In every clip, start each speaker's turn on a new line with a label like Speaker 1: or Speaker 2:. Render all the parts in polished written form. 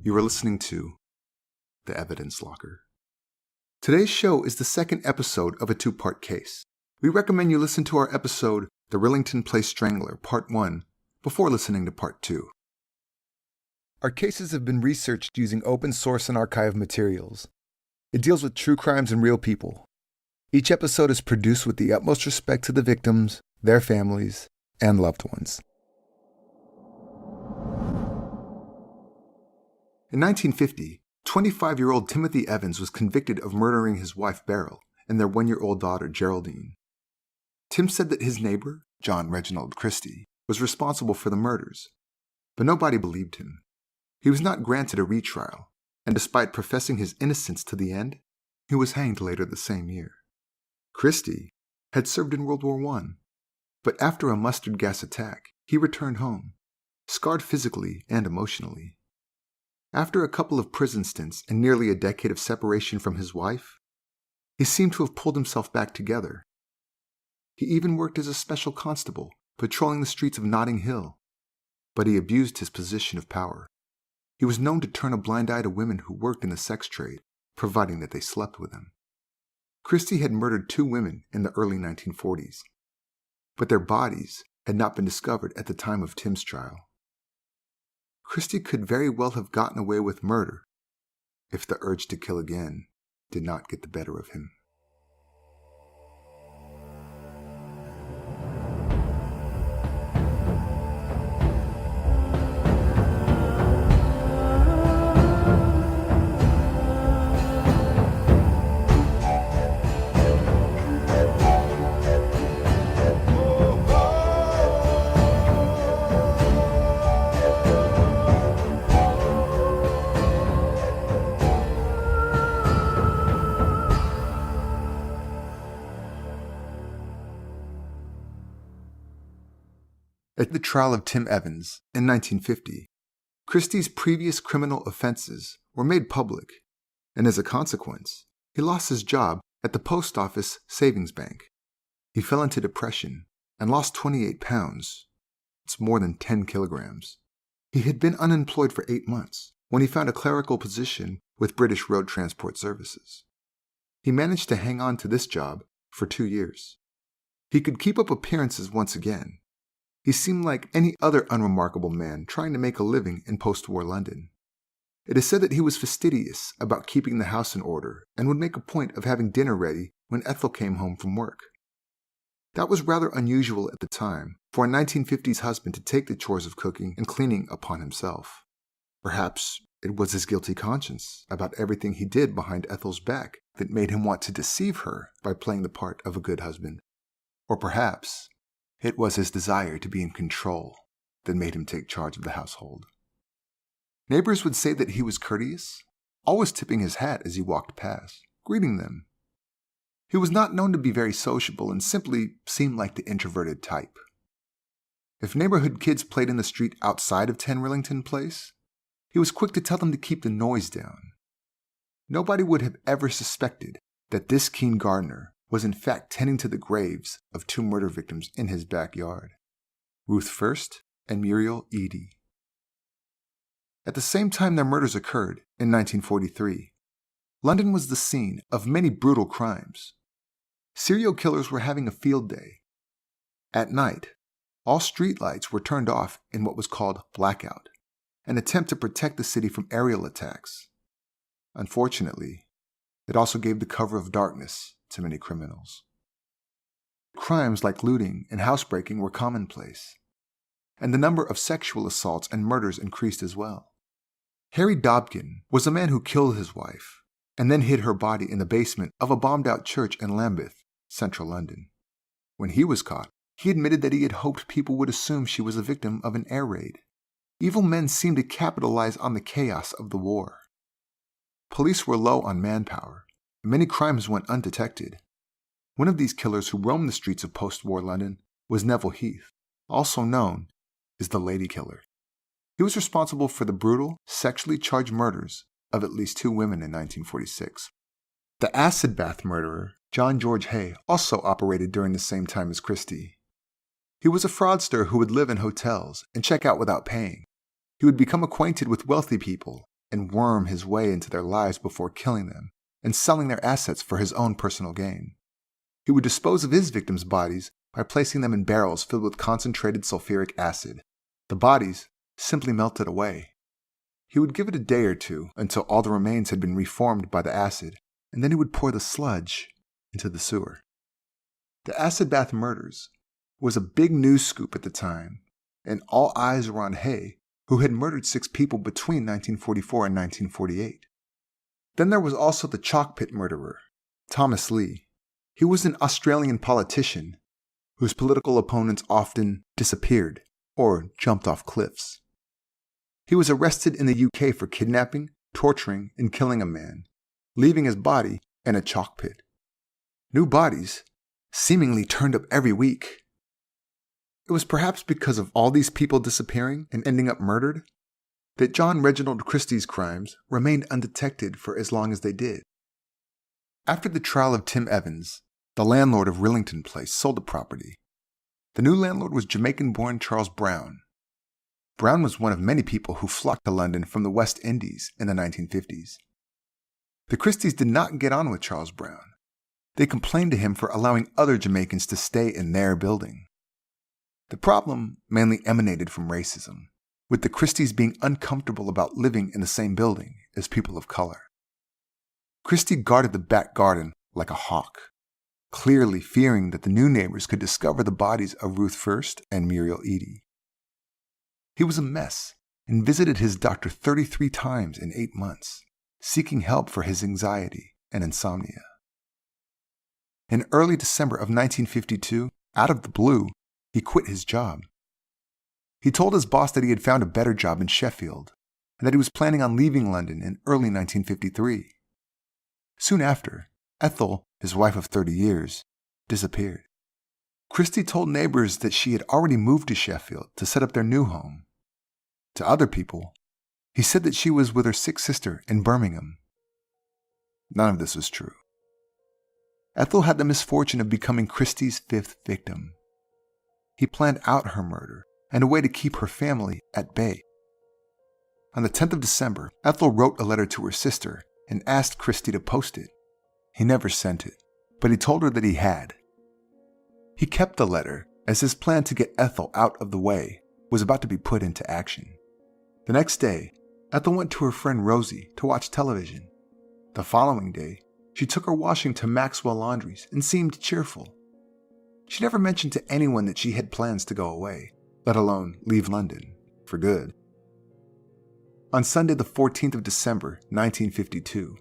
Speaker 1: You are listening to The Evidence Locker. Today's show is the second episode of a two-part case. We recommend you listen to our episode, The Rillington Place Strangler, Part 1, before listening to Part 2. Our cases have been researched using open source and archive materials. It deals with true crimes and real people. Each episode is produced with the utmost respect to the victims, their families, and loved ones. In 1950, 25-year-old Timothy Evans was convicted of murdering his wife Beryl and their 1-year-old daughter Jeraldine. Tim said that his neighbor, John Reginald Christie, was responsible for the murders, but nobody believed him. He was not granted a retrial, and despite professing his innocence to the end, he was hanged later the same year. Christie had served in World War I, but after a mustard gas attack, he returned home, scarred physically and emotionally. After a couple of prison stints and nearly a decade of separation from his wife, he seemed to have pulled himself back together. He even worked as a special constable, patrolling the streets of Notting Hill, but he abused his position of power. He was known to turn a blind eye to women who worked in the sex trade, providing that they slept with him. Christie had murdered 2 women in the early 1940s, but their bodies had not been discovered at the time of Tim's trial. Christie could very well have gotten away with murder if the urge to kill again did not get the better of him. At the trial of Tim Evans in 1950, Christie's previous criminal offenses were made public, and as a consequence, he lost his job at the post office savings bank. He fell into depression and lost 28 pounds. It's more than 10 kilograms. He had been unemployed for 8 months when he found a clerical position with British Road Transport Services. He managed to hang on to this job for 2 years. He could keep up appearances once again. He seemed like any other unremarkable man trying to make a living in post-war London. It is said that he was fastidious about keeping the house in order and would make a point of having dinner ready when Ethel came home from work. That was rather unusual at the time for a 1950s husband to take the chores of cooking and cleaning upon himself. Perhaps it was his guilty conscience about everything he did behind Ethel's back that made him want to deceive her by playing the part of a good husband. Or perhaps it was his desire to be in control that made him take charge of the household. Neighbors would say that he was courteous, always tipping his hat as he walked past, greeting them. He was not known to be very sociable and simply seemed like the introverted type. If neighborhood kids played in the street outside of 10 Rillington Place, he was quick to tell them to keep the noise down. Nobody would have ever suspected that this keen gardener was in fact tending to the graves of 2 murder victims in his backyard, Ruth First and Muriel Eady. At the same time their murders occurred, in 1943, London was the scene of many brutal crimes. Serial killers were having a field day. At night, all streetlights were turned off in what was called blackout, an attempt to protect the city from aerial attacks. Unfortunately, it also gave the cover of darkness to many criminals. Crimes like looting and housebreaking were commonplace, and the number of sexual assaults and murders increased as well. Harry Dobkin was a man who killed his wife and then hid her body in the basement of a bombed-out church in Lambeth, central London. When he was caught, he admitted that he had hoped people would assume she was a victim of an air raid. Evil men seemed to capitalize on the chaos of the war. Police were low on manpower, and many crimes went undetected. One of these killers who roamed the streets of post-war London was Neville Heath, also known as the Lady Killer. He was responsible for the brutal, sexually charged murders of at least 2 women in 1946. The acid bath murderer, John George Hay, also operated during the same time as Christie. He was a fraudster who would live in hotels and check out without paying. He would become acquainted with wealthy people and worm his way into their lives before killing them and selling their assets for his own personal gain. He would dispose of his victims' bodies by placing them in barrels filled with concentrated sulfuric acid. The bodies simply melted away. He would give it a day or two until all the remains had been reformed by the acid, and then he would pour the sludge into the sewer. The acid bath murders was a big news scoop at the time, and all eyes were on Hay, who had murdered 6 people between 1944 and 1948. Then there was also the chalk pit murderer, Thomas Lee. He was an Australian politician whose political opponents often disappeared or jumped off cliffs. He was arrested in the UK for kidnapping, torturing, and killing a man, leaving his body in a chalk pit. New bodies seemingly turned up every week. It was perhaps because of all these people disappearing and ending up murdered that John Reginald Christie's crimes remained undetected for as long as they did. After the trial of Tim Evans, the landlord of Rillington Place sold the property. The new landlord was Jamaican-born Charles Brown. Brown was one of many people who flocked to London from the West Indies in the 1950s. The Christies did not get on with Charles Brown. They complained to him for allowing other Jamaicans to stay in their building. The problem mainly emanated from racism, with the Christies being uncomfortable about living in the same building as people of color. Christie guarded the back garden like a hawk, clearly fearing that the new neighbors could discover the bodies of Ruth First and Muriel Eady. He was a mess and visited his doctor 33 times in 8 months, seeking help for his anxiety and insomnia. In early December of 1952, out of the blue, he quit his job. He told his boss that he had found a better job in Sheffield and that he was planning on leaving London in early 1953. Soon after, Ethel, his wife of 30 years, disappeared. Christie told neighbors that she had already moved to Sheffield to set up their new home. To other people, he said that she was with her sick sister in Birmingham. None of this was true. Ethel had the misfortune of becoming Christie's 5th victim. He planned out her murder and a way to keep her family at bay. On the 10th of December, Ethel wrote a letter to her sister and asked Christie to post it. He never sent it, but he told her that he had. He kept the letter as his plan to get Ethel out of the way was about to be put into action. The next day, Ethel went to her friend Rosie to watch television. The following day, she took her washing to Maxwell Laundries and seemed cheerful. She never mentioned to anyone that she had plans to go away, let alone leave London for good. On Sunday the 14th of December, 1952,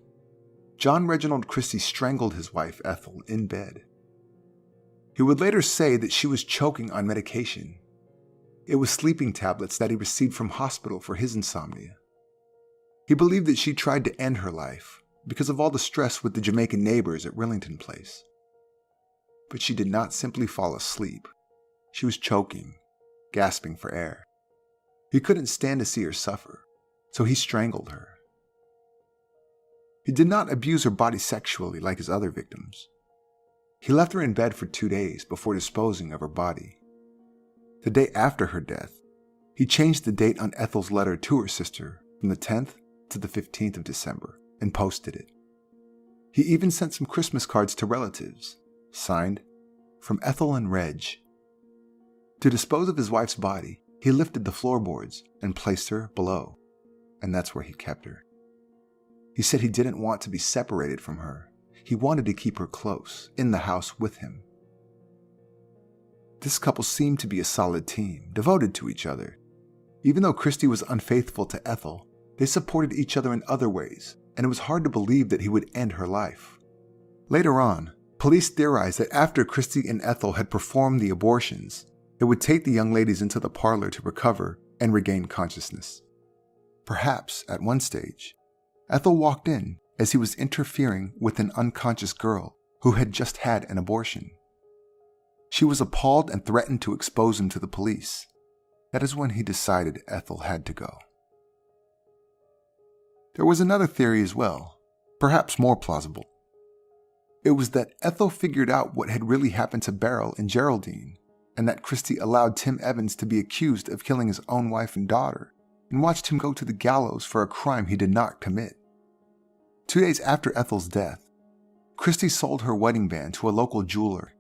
Speaker 1: John Reginald Christie strangled his wife Ethel in bed. He would later say that she was choking on medication. It was sleeping tablets that he received from hospital for his insomnia. He believed that she tried to end her life because of all the stress with the Jamaican neighbors at Rillington Place. But she did not simply fall asleep. She was choking, gasping for air. He couldn't stand to see her suffer, so he strangled her. He did not abuse her body sexually like his other victims. He left her in bed for 2 days before disposing of her body. The day after her death, he changed the date on Ethel's letter to her sister from the 10th to the 15th of December and posted it. He even sent some Christmas cards to relatives, signed, "From Ethel and Reg." To dispose of his wife's body, he lifted the floorboards and placed her below, and that's where he kept her. He said he didn't want to be separated from her. He wanted to keep her close, in the house with him. This couple seemed to be a solid team, devoted to each other. Even though Christie was unfaithful to Ethel, they supported each other in other ways, and it was hard to believe that he would end her life. Later on, police theorized that after Christie and Ethel had performed the abortions, they would take the young ladies into the parlor to recover and regain consciousness. Perhaps, at one stage, Ethel walked in as he was interfering with an unconscious girl who had just had an abortion. She was appalled and threatened to expose him to the police. That is when he decided Ethel had to go. There was another theory as well, perhaps more plausible. It was that Ethel figured out what had really happened to Beryl and Jeraldine, and that Christie allowed Tim Evans to be accused of killing his own wife and daughter and watched him go to the gallows for a crime he did not commit. 2 days after Ethel's death, Christie sold her wedding band to a local jeweler.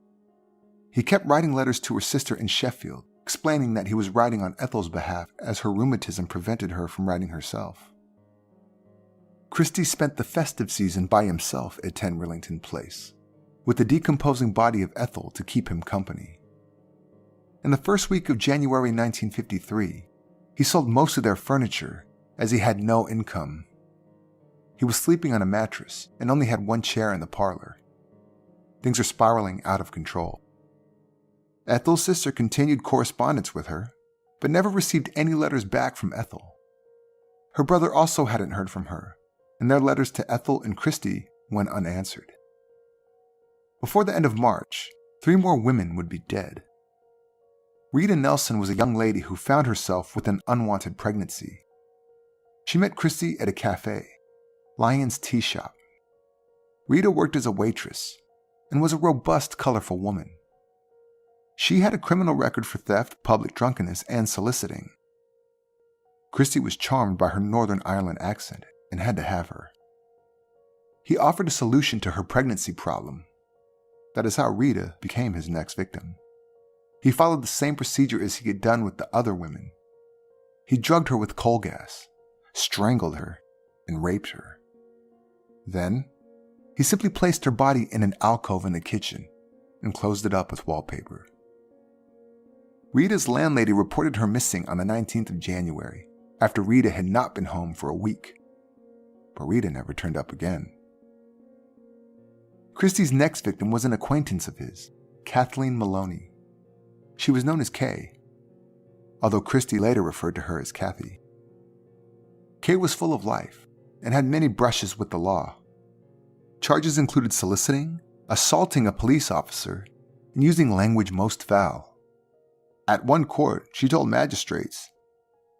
Speaker 1: He kept writing letters to her sister in Sheffield, explaining that he was writing on Ethel's behalf as her rheumatism prevented her from writing herself. Christie spent the festive season by himself at 10 Rillington Place, with the decomposing body of Ethel to keep him company. In the first week of January 1953, he sold most of their furniture as he had no income. He was sleeping on a mattress and only had one chair in the parlor. Things are spiraling out of control. Ethel's sister continued correspondence with her, but never received any letters back from Ethel. Her brother also hadn't heard from her, and their letters to Ethel and Christie went unanswered. Before the end of March, 3 more women would be dead. Rita Nelson was a young lady who found herself with an unwanted pregnancy. She met Christie at a cafe, Lyon's Tea Shop. Rita worked as a waitress and was a robust, colorful woman. She had a criminal record for theft, public drunkenness, and soliciting. Christie was charmed by her Northern Ireland accent and had to have her. He offered a solution to her pregnancy problem. That is how Rita became his next victim. He followed the same procedure as he had done with the other women. He drugged her with coal gas, strangled her, and raped her. Then, he simply placed her body in an alcove in the kitchen and closed it up with wallpaper. Rita's landlady reported her missing on the 19th of January after Rita had not been home for a week. But Rita never turned up again. Christie's next victim was an acquaintance of his, Kathleen Maloney. She was known as Kay, although Christie later referred to her as Kathy. Kay was full of life and had many brushes with the law. Charges included soliciting, assaulting a police officer, and using language most foul. At one court, she told magistrates,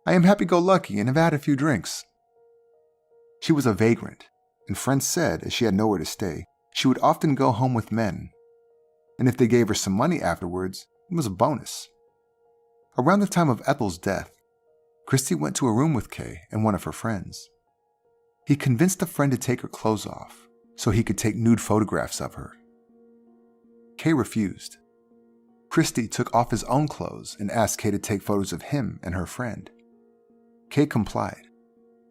Speaker 1: "I am happy-go-lucky and have had a few drinks." She was a vagrant, and friends said, as she had nowhere to stay, she would often go home with men, and if they gave her some money afterwards, it was a bonus. Around the time of Ethel's death, Christie went to a room with Kay and one of her friends. He convinced a friend to take her clothes off so he could take nude photographs of her. Kay refused. Christie took off his own clothes and asked Kay to take photos of him and her friend. Kay complied,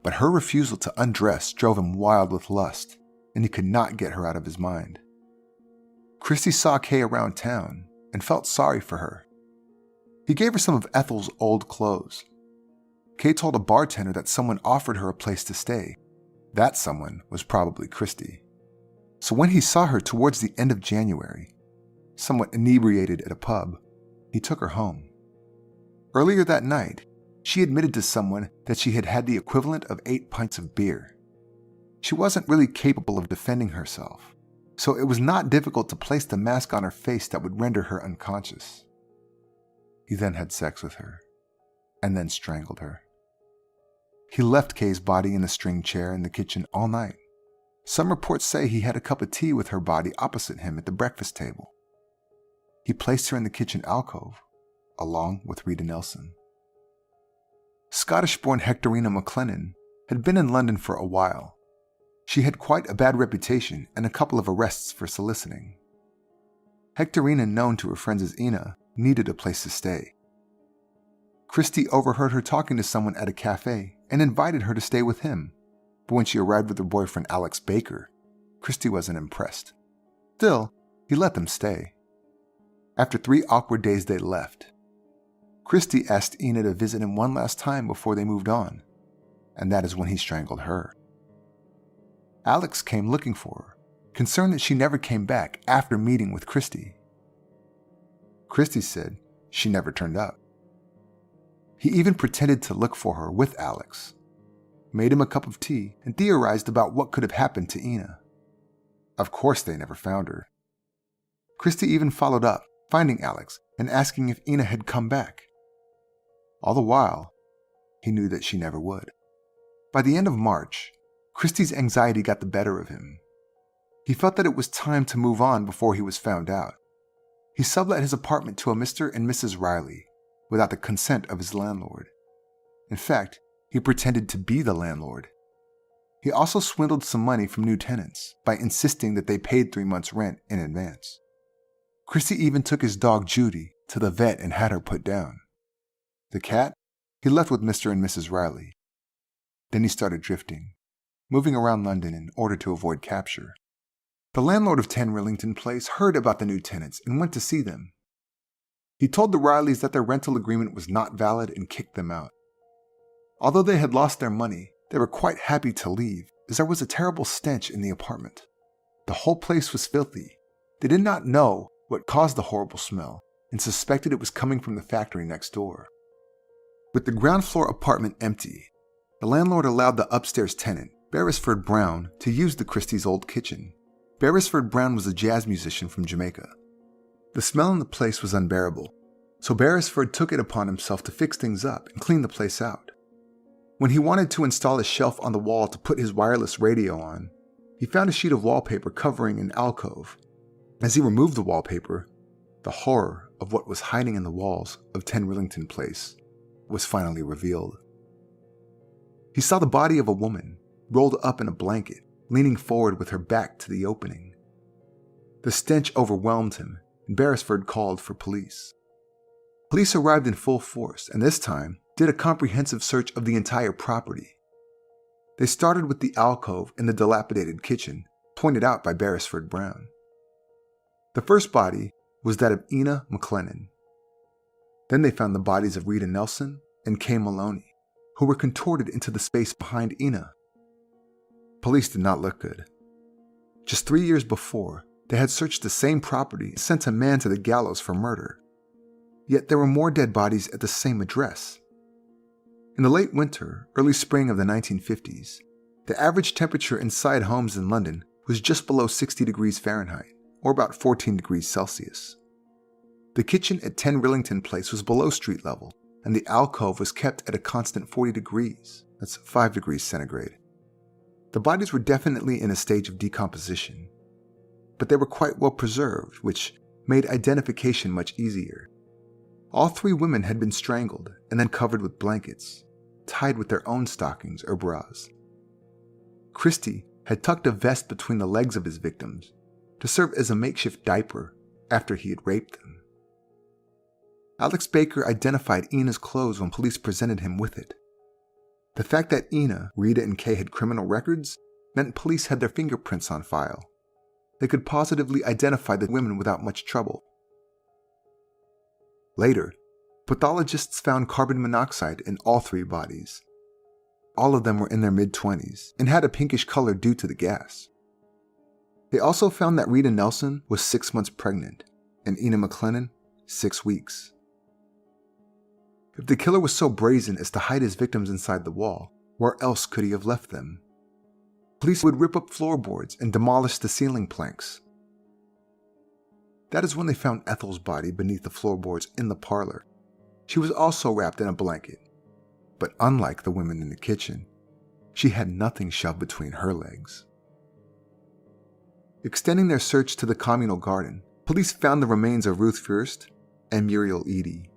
Speaker 1: but her refusal to undress drove him wild with lust, and he could not get her out of his mind. Christie saw Kay around town and felt sorry for her. He gave her some of Ethel's old clothes. Kay told a bartender that someone offered her a place to stay. That someone was probably Christie. So when he saw her towards the end of January, somewhat inebriated at a pub, he took her home. Earlier that night, she admitted to someone that she had had the equivalent of 8 pints of beer. She wasn't really capable of defending herself, so it was not difficult to place the mask on her face that would render her unconscious. He then had sex with her, and then strangled her. He left Kay's body in the string chair in the kitchen all night. Some reports say he had a cup of tea with her body opposite him at the breakfast table. He placed her in the kitchen alcove, along with Rita Nelson. Scottish-born Hectorina McLennan had been in London for a while. She had quite a bad reputation and a couple of arrests for soliciting. Hectorina, known to her friends as Ina, needed a place to stay. Christie overheard her talking to someone at a cafe and invited her to stay with him, but when she arrived with her boyfriend Alex Baker, Christie wasn't impressed. Still, he let them stay. After 3 awkward days, they left. Christie asked Ina to visit him one last time before they moved on, and that is when he strangled her. Alex came looking for her, concerned that she never came back after meeting with Christie. Christie said she never turned up. He even pretended to look for her with Alex, made him a cup of tea, and theorized about what could have happened to Ina. Of course they never found her. Christie even followed up, finding Alex and asking if Ina had come back. All the while, he knew that she never would. By the end of March, Christie's anxiety got the better of him. He felt that it was time to move on before he was found out. He sublet his apartment to a Mr. and Mrs. Riley, without the consent of his landlord. In fact, He pretended to be the landlord. He also swindled some money from new tenants by insisting that they paid 3 months' rent in advance. Christie even took his dog Judy to the vet and had her put down. The cat, he left with Mr. and Mrs. Riley. Then he started drifting, moving around London in order to avoid capture. The landlord of 10 Rillington Place heard about the new tenants and went to see them. He told the Rileys that their rental agreement was not valid and kicked them out. Although they had lost their money, they were quite happy to leave, as there was a terrible stench in the apartment. The whole place was filthy. They did not know what caused the horrible smell and suspected it was coming from the factory next door. With the ground floor apartment empty, the landlord allowed the upstairs tenant, Beresford Brown, to use the Christies' old kitchen. Beresford Brown was a jazz musician from Jamaica. The smell in the place was unbearable, so Beresford took it upon himself to fix things up and clean the place out. When he wanted to install a shelf on the wall to put his wireless radio on, he found a sheet of wallpaper covering an alcove. As he removed the wallpaper, the horror of what was hiding in the walls of 10 Rillington Place was finally revealed. He saw the body of a woman, rolled up in a blanket, leaning forward with her back to the opening. The stench overwhelmed him, and Beresford called for police. Police arrived in full force, and this time did a comprehensive search of the entire property. They started with the alcove in the dilapidated kitchen, pointed out by Beresford Brown. The first body was that of Ina McLennan. Then they found the bodies of Rita Nelson and Kay Maloney, who were contorted into the space behind Ina. Police did not look good. Just 3 years before, they had searched the same property and sent a man to the gallows for murder. Yet there were more dead bodies at the same address. In the late winter, early spring of the 1950s, the average temperature inside homes in London was just below 60 degrees Fahrenheit, or about 14 degrees Celsius. The kitchen at 10 Rillington Place was below street level, and the alcove was kept at a constant 40 degrees, that's 5 degrees centigrade. The bodies were definitely in a stage of decomposition, but they were quite well preserved, which made identification much easier. All 3 women had been strangled and then covered with blankets, tied with their own stockings or bras. Christie had tucked a vest between the legs of his victims to serve as a makeshift diaper after he had raped them. Alex Baker identified Ina's clothes when police presented him with it. The fact that Ina, Rita, and Kay had criminal records meant police had their fingerprints on file. They could positively identify the women without much trouble. Later, pathologists found carbon monoxide in all 3 bodies. All of them were in their mid-20s and had a pinkish color due to the gas. They also found that Rita Nelson was 6 months pregnant and Ina McLennan 6 weeks. If the killer was so brazen as to hide his victims inside the wall, where else could he have left them? Police would rip up floorboards and demolish the ceiling planks. That is when they found Ethel's body beneath the floorboards in the parlor. She was also wrapped in a blanket, but unlike the women in the kitchen, she had nothing shoved between her legs. Extending their search to the communal garden, police found the remains of Ruth Fürst and Muriel Eady.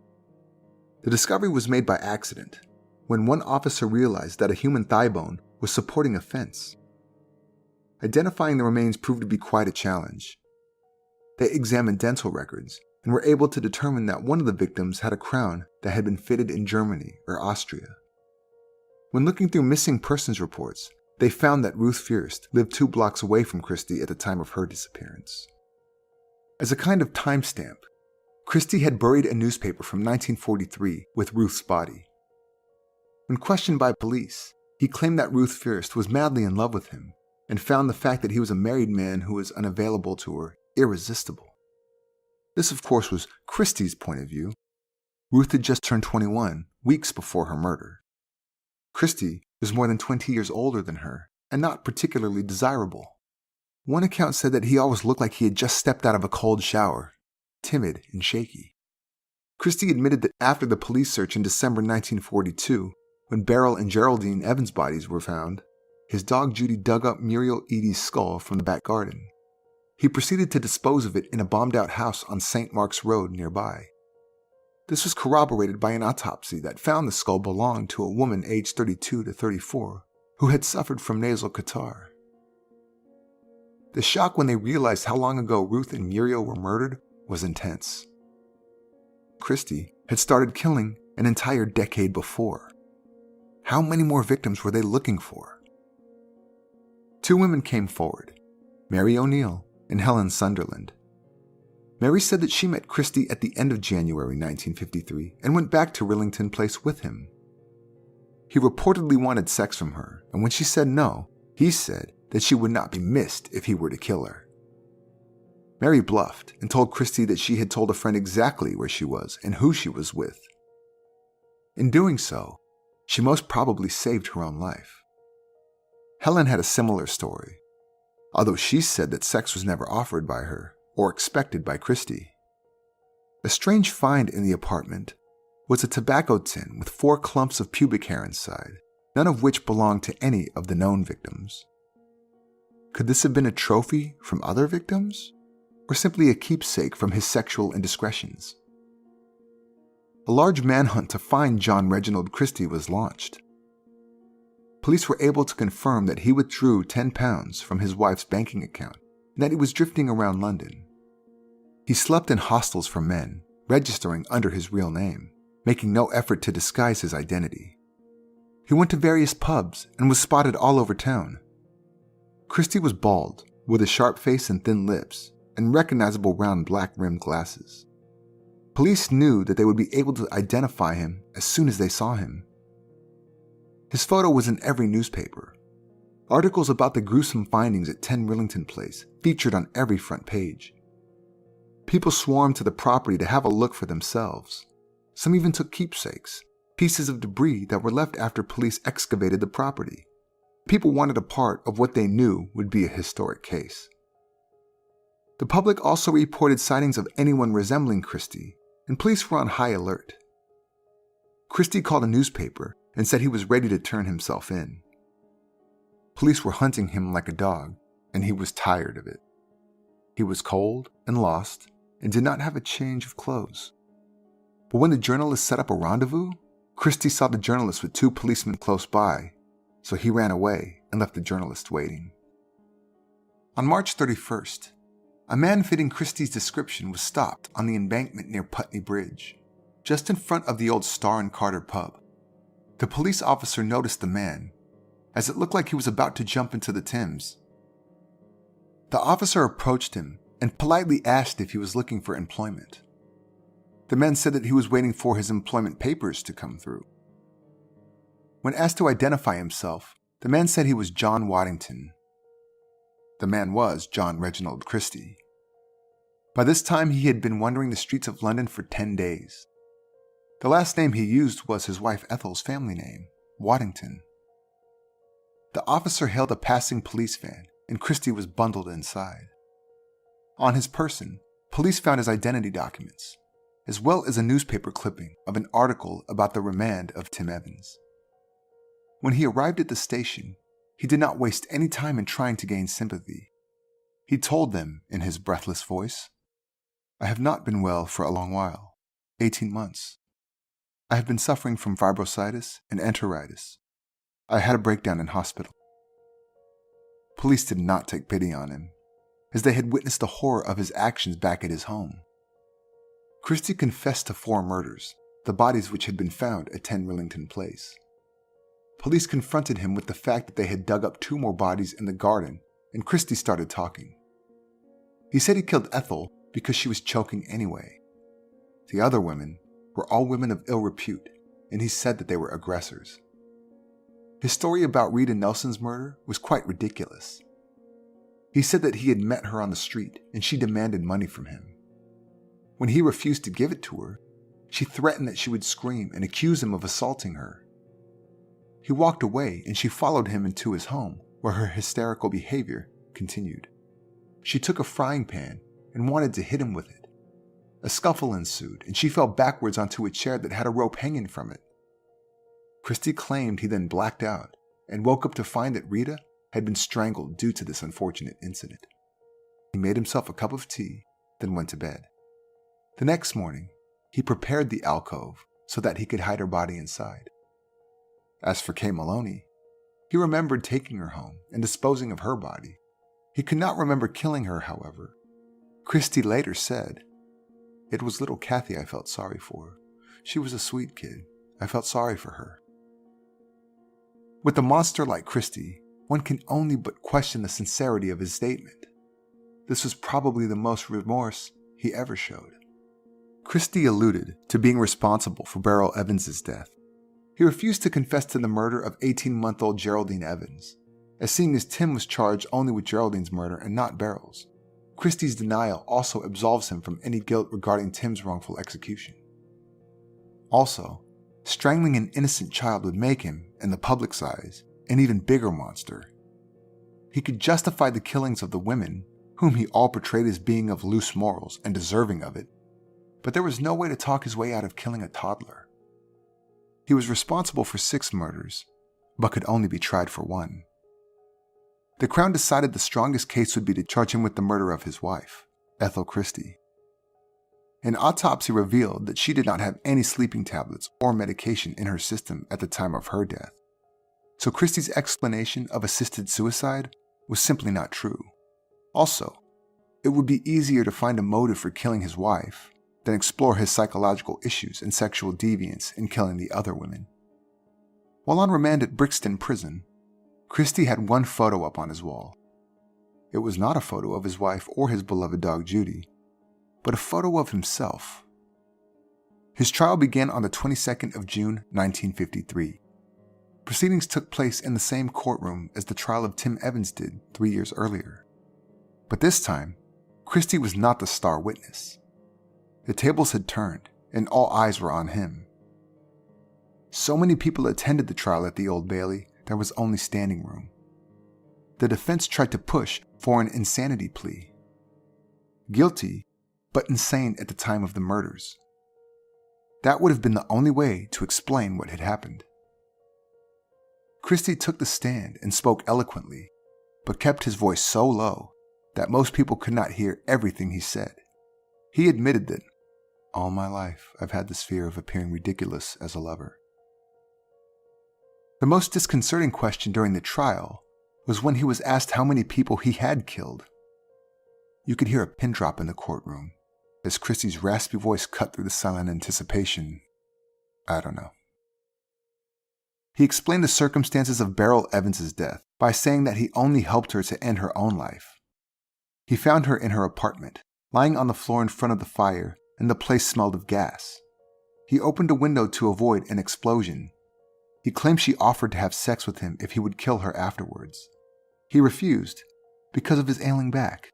Speaker 1: The discovery was made by accident, when one officer realized that a human thigh bone was supporting a fence. Identifying the remains proved to be quite a challenge. They examined dental records and were able to determine that one of the victims had a crown that had been fitted in Germany or Austria. When looking through missing persons reports, they found that Ruth Fürst lived 2 blocks away from Christie at the time of her disappearance. As a kind of timestamp, Christie had buried a newspaper from 1943 with Ruth's body. When questioned by police, he claimed that Ruth Fürst was madly in love with him and found the fact that he was a married man who was unavailable to her irresistible. This, of course, was Christie's point of view. Ruth had just turned 21 weeks before her murder. Christie was more than 20 years older than her and not particularly desirable. One account said that he always looked like he had just stepped out of a cold shower, timid and shaky. Christie admitted that after the police search in December 1942, when Beryl and Jeraldine Evans' bodies were found, his dog Judy dug up Muriel Eady's skull from the back garden. He proceeded to dispose of it in a bombed-out house on St. Mark's Road nearby. This was corroborated by an autopsy that found the skull belonged to a woman aged 32 to 34 who had suffered from nasal catarrh. The shock when they realized how long ago Ruth and Muriel were murdered was intense. Christie had started killing an entire decade before. How many more victims were they looking for? 2 women came forward, Mary O'Neill and Helen Sunderland. Mary said that she met Christie at the end of January 1953 and went back to Rillington Place with him. He reportedly wanted sex from her, and when she said no, he said that she would not be missed if he were to kill her. Mary bluffed and told Christie that she had told a friend exactly where she was and who she was with. In doing so, she most probably saved her own life. Helen had a similar story, although she said that sex was never offered by her or expected by Christie. A strange find in the apartment was a tobacco tin with 4 clumps of pubic hair inside, none of which belonged to any of the known victims. Could this have been a trophy from other victims, or simply a keepsake from his sexual indiscretions? A large manhunt to find John Reginald Christie was launched. Police were able to confirm that he withdrew £10 from his wife's banking account and that he was drifting around London. He slept in hostels for men, registering under his real name, making no effort to disguise his identity. He went to various pubs and was spotted all over town. Christie was bald, with a sharp face and thin lips, and recognizable round black-rimmed glasses. Police knew that they would be able to identify him as soon as they saw him. His photo was in every newspaper. Articles about the gruesome findings at 10 Rillington Place featured on every front page. People swarmed to the property to have a look for themselves. Some even took keepsakes, pieces of debris that were left after police excavated the property. People wanted a part of what they knew would be a historic case. The public also reported sightings of anyone resembling Christie, and police were on high alert. Christie called a newspaper and said he was ready to turn himself in. Police were hunting him like a dog, and he was tired of it. He was cold and lost and did not have a change of clothes. But when the journalist set up a rendezvous, Christie saw the journalist with 2 policemen close by, so he ran away and left the journalist waiting. On March 31st, a man fitting Christie's description was stopped on the embankment near Putney Bridge, just in front of the old Star and Carter pub. The police officer noticed the man, as it looked like he was about to jump into the Thames. The officer approached him and politely asked if he was looking for employment. The man said that he was waiting for his employment papers to come through. When asked to identify himself, the man said he was John Waddington. The man was John Reginald Christie. By this time, he had been wandering the streets of London for 10 days. The last name he used was his wife Ethel's family name, Waddington. The officer hailed a passing police van, and Christie was bundled inside. On his person, police found his identity documents, as well as a newspaper clipping of an article about the remand of Tim Evans. When he arrived at the station, he did not waste any time in trying to gain sympathy. He told them in his breathless voice, "I have not been well for a long while, 18 months. I have been suffering from fibrositis and enteritis. I had a breakdown in hospital." Police did not take pity on him, as they had witnessed the horror of his actions back at his home. Christie confessed to 4 murders, the bodies which had been found at 10 Rillington Place. Police confronted him with the fact that they had dug up 2 more bodies in the garden, and Christie started talking. He said he killed Ethel because she was choking anyway. The other women were all women of ill repute, and he said that they were aggressors. His story about Rita Nelson's murder was quite ridiculous. He said that he had met her on the street and she demanded money from him. When he refused to give it to her, she threatened that she would scream and accuse him of assaulting her. He walked away and she followed him into his home, where her hysterical behavior continued. She took a frying pan and wanted to hit him with it. A scuffle ensued and she fell backwards onto a chair that had a rope hanging from it. Christie claimed he then blacked out and woke up to find that Rita had been strangled due to this unfortunate incident. He made himself a cup of tea, then went to bed. The next morning, he prepared the alcove so that he could hide her body inside. As for Kay Maloney, he remembered taking her home and disposing of her body. He could not remember killing her, however. Christie later said, "It was little Kathy I felt sorry for. She was a sweet kid. I felt sorry for her." With a monster like Christie, one can only but question the sincerity of his statement. This was probably the most remorse he ever showed. Christie alluded to being responsible for Beryl Evans's death. He refused to confess to the murder of 18-month-old Jeraldine Evans, as seeing as Tim was charged only with Geraldine's murder and not Beryl's. Christie's denial also absolves him from any guilt regarding Tim's wrongful execution. Also, strangling an innocent child would make him, in the public's eyes, an even bigger monster. He could justify the killings of the women, whom he all portrayed as being of loose morals and deserving of it, but there was no way to talk his way out of killing a toddler. He was responsible for 6 murders, but could only be tried for 1. The Crown decided the strongest case would be to charge him with the murder of his wife, Ethel Christie. An autopsy revealed that she did not have any sleeping tablets or medication in her system at the time of her death, so Christie's explanation of assisted suicide was simply not true. Also, it would be easier to find a motive for killing his wife than explore his psychological issues and sexual deviance in killing the other women. While on remand at Brixton Prison, Christie had one photo up on his wall. It was not a photo of his wife or his beloved dog Judy, but a photo of himself. His trial began on the 22nd of June, 1953. Proceedings took place in the same courtroom as the trial of Tim Evans did 3 years earlier. But this time, Christie was not the star witness. The tables had turned, and all eyes were on him. So many people attended the trial at the Old Bailey, there was only standing room. The defense tried to push for an insanity plea. Guilty, but insane at the time of the murders. That would have been the only way to explain what had happened. Christie took the stand and spoke eloquently, but kept his voice so low that most people could not hear everything he said. He admitted that, "All my life I've had this fear of appearing ridiculous as a lover." The most disconcerting question during the trial was when he was asked how many people he had killed. You could hear a pin drop in the courtroom as Christie's raspy voice cut through the silent anticipation. "I don't know." He explained the circumstances of Beryl Evans's death by saying that he only helped her to end her own life. He found her in her apartment, lying on the floor in front of the fire, and the place smelled of gas. He opened a window to avoid an explosion. He claimed she offered to have sex with him if he would kill her afterwards. He refused because of his ailing back.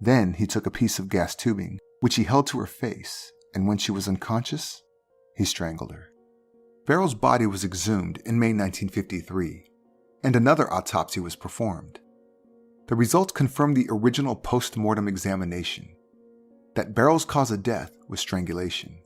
Speaker 1: Then he took a piece of gas tubing, which he held to her face, and when she was unconscious, he strangled her. Beryl's body was exhumed in May 1953, and another autopsy was performed. The results confirmed the original post-mortem examination, that Beryl's cause of death was strangulation.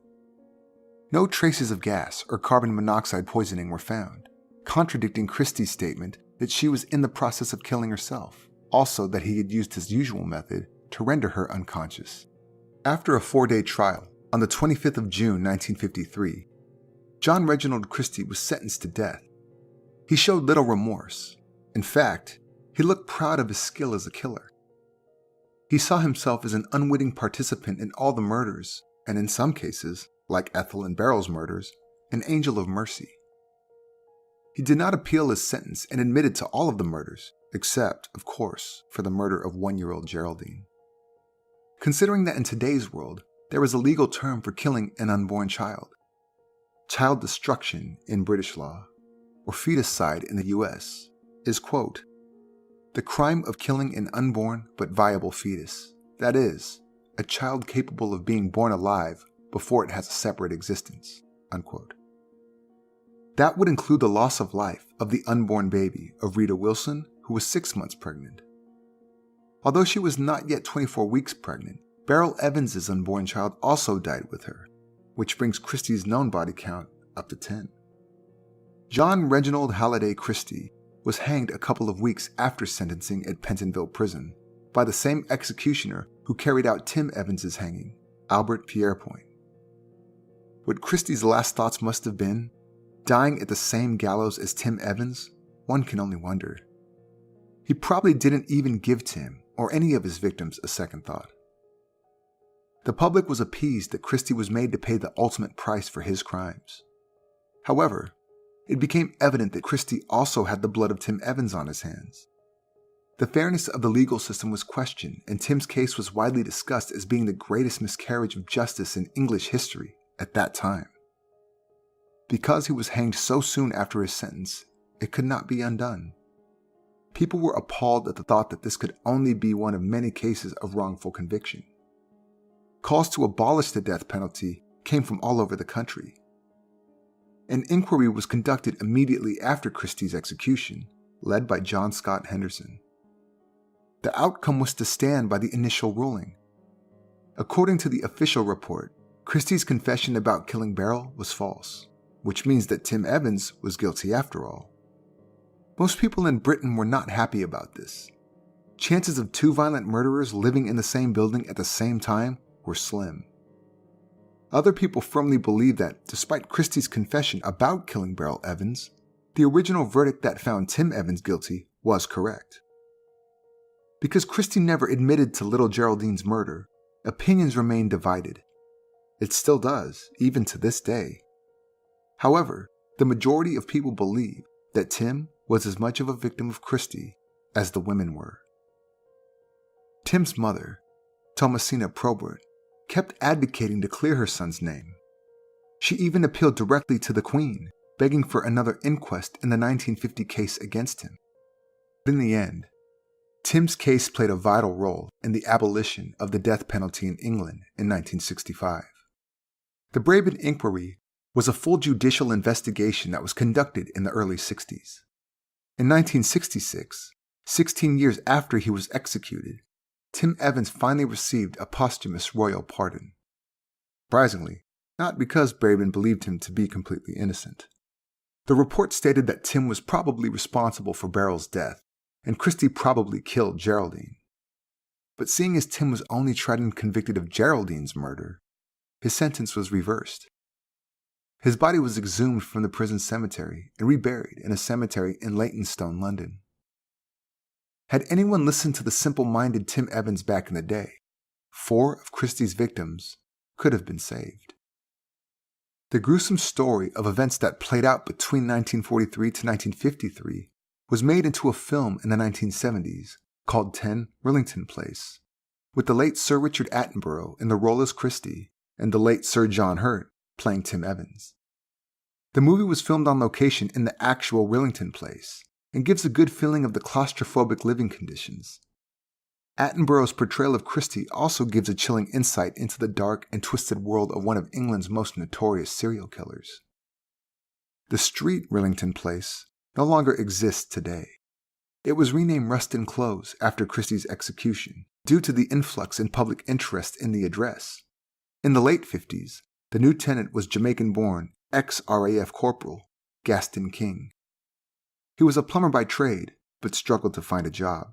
Speaker 1: No traces of gas or carbon monoxide poisoning were found, contradicting Christie's statement that she was in the process of killing herself, also that he had used his usual method to render her unconscious. After a 4-day trial, on the 25th of June 1953, John Reginald Christie was sentenced to death. He showed little remorse. In fact, he looked proud of his skill as a killer. He saw himself as an unwitting participant in all the murders, and in some cases, like Ethel and Beryl's murders, an angel of mercy. He did not appeal his sentence and admitted to all of the murders, except, of course, for the murder of 1-year-old Jeraldine. Considering that in today's world, there is a legal term for killing an unborn child, child destruction in British law, or feticide in the US, is, quote, "the crime of killing an unborn but viable fetus, that is, a child capable of being born alive before it has a separate existence," unquote. That would include the loss of life of the unborn baby of Rita Wilson, who was 6 months pregnant. Although she was not yet 24 weeks pregnant, Beryl Evans's unborn child also died with her, which brings Christie's known body count up to 10. John Reginald Halliday Christie was hanged a couple of weeks after sentencing at Pentonville Prison by the same executioner who carried out Tim Evans's hanging, Albert Pierrepoint. What Christie's last thoughts must have been, dying at the same gallows as Tim Evans, one can only wonder. He probably didn't even give Tim or any of his victims a second thought. The public was appeased that Christie was made to pay the ultimate price for his crimes. However, it became evident that Christie also had the blood of Tim Evans on his hands. The fairness of the legal system was questioned, and Tim's case was widely discussed as being the greatest miscarriage of justice in English history at that time. Because he was hanged so soon after his sentence, it could not be undone. People were appalled at the thought that this could only be one of many cases of wrongful conviction. Calls to abolish the death penalty came from all over the country. An inquiry was conducted immediately after Christie's execution, led by John Scott Henderson. The outcome was to stand by the initial ruling. According to the official report, Christie's confession about killing Beryl was false, which means that Tim Evans was guilty after all. Most people in Britain were not happy about this. Chances of two violent murderers living in the same building at the same time were slim. Other people firmly believed that, despite Christie's confession about killing Beryl Evans, the original verdict that found Tim Evans guilty was correct. Because Christie never admitted to little Geraldine's murder, opinions remained divided. It still does, even to this day. However, the majority of people believe that Tim was as much of a victim of Christie as the women were. Tim's mother, Thomasina Probert, kept advocating to clear her son's name. She even appealed directly to the Queen, begging for another inquest in the 1950 case against him. But in the end, Tim's case played a vital role in the abolition of the death penalty in England in 1965. The Brabant Inquiry was a full judicial investigation that was conducted in the early 60s. In 1966, 16 years after he was executed, Tim Evans finally received a posthumous royal pardon. Surprisingly, not because Brabant believed him to be completely innocent. The report stated that Tim was probably responsible for Beryl's death, and Christie probably killed Jeraldine. But seeing as Tim was only tried and convicted of Geraldine's murder, his sentence was reversed. His body was exhumed from the prison cemetery and reburied in a cemetery in Leytonstone, London. Had anyone listened to the simple-minded Tim Evans back in the day, 4 of Christie's victims could have been saved. The gruesome story of events that played out between 1943 to 1953 was made into a film in the 1970s called 10 Rillington Place, with the late Sir Richard Attenborough in the role as Christie and the late Sir John Hurt playing Tim Evans. The movie was filmed on location in the actual Rillington Place and gives a good feeling of the claustrophobic living conditions. Attenborough's portrayal of Christie also gives a chilling insight into the dark and twisted world of one of England's most notorious serial killers. The street Rillington Place no longer exists today. It was renamed Ruston Close after Christie's execution due to the influx in public interest in the address. In the late 50s, the new tenant was Jamaican-born ex-RAF Corporal Gaston King. He was a plumber by trade, but struggled to find a job.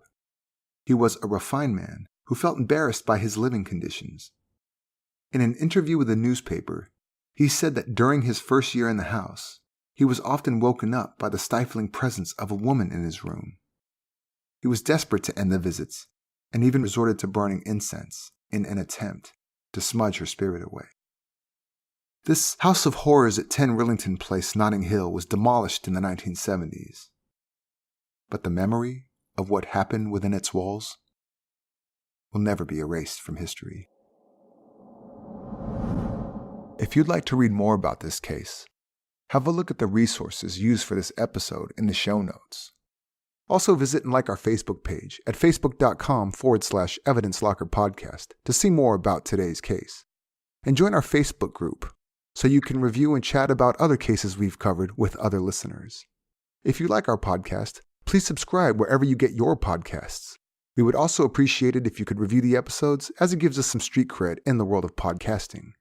Speaker 1: He was a refined man who felt embarrassed by his living conditions. In an interview with a newspaper, he said that during his first year in the house, he was often woken up by the stifling presence of a woman in his room. He was desperate to end the visits and even resorted to burning incense in an attempt to smudge her spirit away. This house of horrors at 10 Rillington Place, Notting Hill, was demolished in the 1970s. But the memory of what happened within its walls will never be erased from history. If you'd like to read more about this case, have a look at the resources used for this episode in the show notes. Also visit and like our Facebook page at facebook.com/Evidence Locker Podcast to see more about today's case. And join our Facebook group so you can review and chat about other cases we've covered with other listeners. If you like our podcast, please subscribe wherever you get your podcasts. We would also appreciate it if you could review the episodes, as it gives us some street cred in the world of podcasting.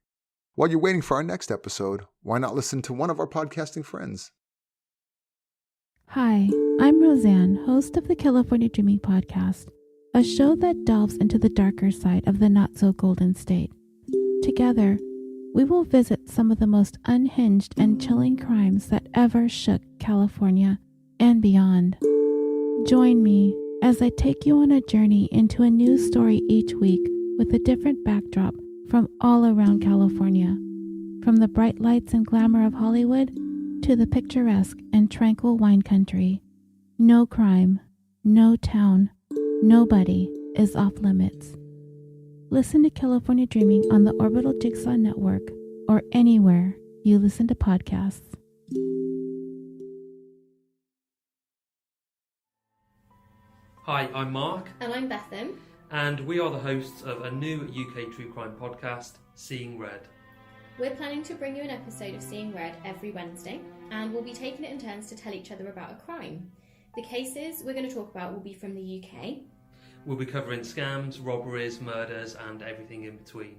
Speaker 1: While you're waiting for our next episode, why not listen to one of our podcasting friends?
Speaker 2: Hi, I'm Roseanne, host of the California Dreaming Podcast, a show that delves into the darker side of the not-so-golden state. Together, we will visit some of the most unhinged and chilling crimes that ever shook California and beyond. Join me as I take you on a journey into a new story each week with a different backdrop from all around California, from the bright lights and glamour of Hollywood to the picturesque and tranquil wine country. No crime, no town, nobody is off limits. Listen to California Dreaming on the Orbital Jigsaw Network or anywhere you listen to podcasts.
Speaker 3: Hi, I'm Mark.
Speaker 4: And I'm Bethan.
Speaker 3: And we are the hosts of a new UK true crime podcast, Seeing Red.
Speaker 4: We're planning to bring you an episode of Seeing Red every Wednesday, and we'll be taking it in turns to tell each other about a crime. The cases we're going to talk about will be from the UK.
Speaker 3: We'll be covering scams, robberies, murders, and everything in between.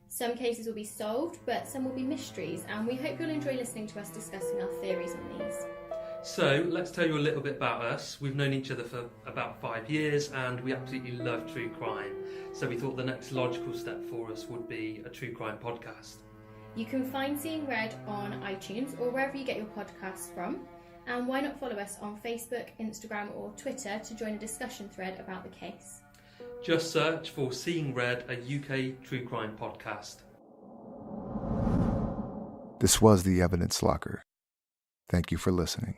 Speaker 4: Some cases will be solved, but some will be mysteries, and we hope you'll enjoy listening to us discussing our theories on these.
Speaker 3: So, let's tell you a little bit about us. We've known each other for about 5 years, and we absolutely love true crime. So we thought the next logical step for us would be a true crime podcast.
Speaker 4: You can find Seeing Red on iTunes or wherever you get your podcasts from. And why not follow us on Facebook, Instagram or Twitter to join a discussion thread about the case.
Speaker 3: Just search for Seeing Red, a UK true crime podcast.
Speaker 1: This was The Evidence Locker. Thank you for listening.